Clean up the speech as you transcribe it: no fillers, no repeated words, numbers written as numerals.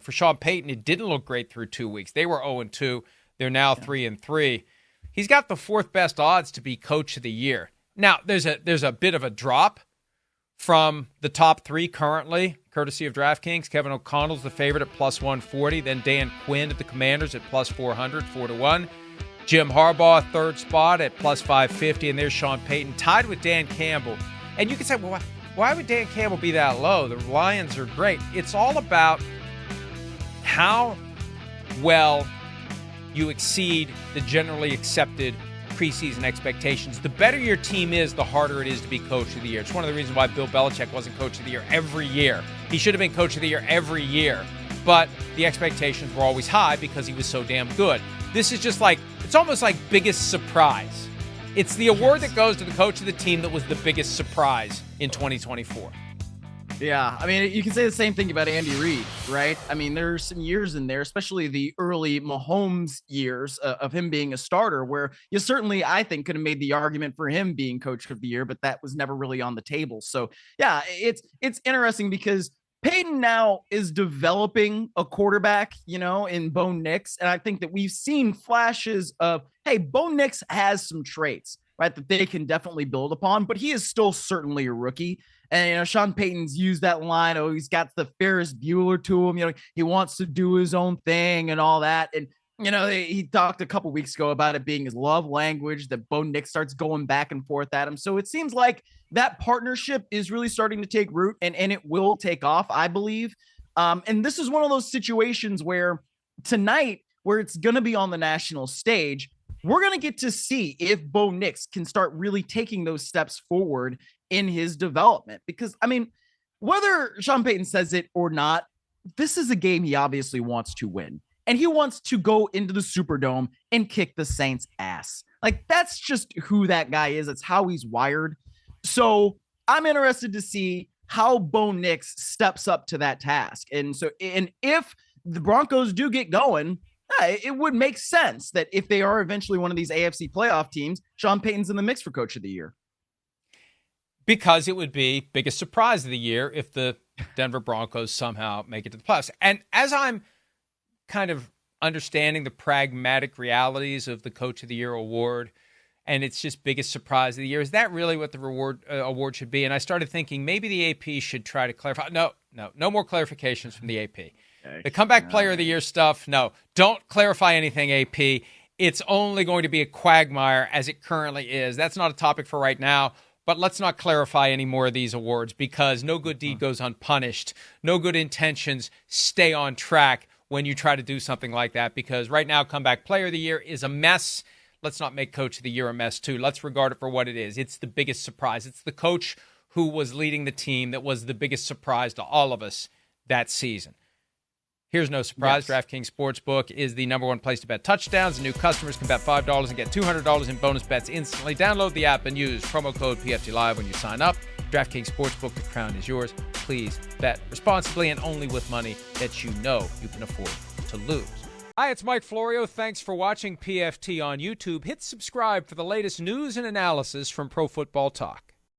For Sean Payton, it didn't look great through 2 weeks. They were 0-2. They're now 3-3. He's got the fourth best odds to be coach of the year. Now, there's a bit of a drop from the top three currently, courtesy of DraftKings. Kevin O'Connell's the favorite at plus 140. Then Dan Quinn at the Commanders at plus 400, 4-1. Jim Harbaugh, third spot at plus 550. And there's Sean Payton, tied with Dan Campbell. And you can say, well, why would Dan Campbell be that low? The Lions are great. It's all about how well you exceed the generally accepted preseason expectations. The better your team is, the harder it is to be coach of the year. It's one of the reasons why Bill Belichick wasn't coach of the year every year. He should have been coach of the year every year, but the expectations were always high because he was so damn good. This is just like, it's almost like biggest surprise. It's the award that goes to the coach of the team that was the biggest surprise in 2024. Yeah, I mean, you can say the same thing about Andy Reid, right? I mean, there's some years in there, especially the early Mahomes years of him being a starter, where you certainly, I think, could have made the argument for him being coach of the year, but that was never really on the table. So, yeah, it's interesting because Payton now is developing a quarterback, in Bo Nix. And I think that we've seen flashes of, hey, Bo Nix has some traits, right, that they can definitely build upon, but he is still certainly a rookie. And, Sean Payton's used that line. Oh, he's got the Ferris Bueller to him. He wants to do his own thing and all that. And, he talked a couple weeks ago about it being his love language, that Bo Nix starts going back and forth at him. So it seems like that partnership is really starting to take root and it will take off, I believe. And this is one of those situations where tonight, where it's going to be on the national stage, we're going to get to see if Bo Nix can start really taking those steps forward in his development. Because, I mean, whether Sean Payton says it or not, this is a game he obviously wants to win. And he wants to go into the Superdome and kick the Saints' ass. Like, that's just who that guy is. It's how he's wired. So I'm interested to see how Bo Nix steps up to that task. And if the Broncos do get going, it would make sense that if they are eventually one of these AFC playoff teams, Sean Payton's in the mix for coach of the year. Because it would be biggest surprise of the year if the Denver Broncos somehow make it to the playoffs. And as I'm kind of understanding the pragmatic realities of the Coach of the Year award, and it's just biggest surprise of the year, is that really what the award should be? And I started thinking maybe the AP should try to clarify. No more clarifications from the AP. The comeback player of the year stuff, no. Don't clarify anything, AP. It's only going to be a quagmire as it currently is. That's not a topic for right now. But let's not clarify any more of these awards because no good deed goes unpunished. No good intentions stay on track when you try to do something like that, because right now comeback player of the year is a mess. Let's not make coach of the year a mess too. Let's regard it for what it is. It's the biggest surprise. It's the coach who was leading the team that was the biggest surprise to all of us that season. Here's no surprise. Yes. DraftKings Sportsbook is the number one place to bet touchdowns. New customers can bet $5 and get $200 in bonus bets instantly. Download the app and use promo code PFTLive when you sign up. DraftKings Sportsbook, the crown is yours. Please bet responsibly and only with money that you know you can afford to lose. Hi, it's Mike Florio. Thanks for watching PFT on YouTube. Hit subscribe for the latest news and analysis from Pro Football Talk.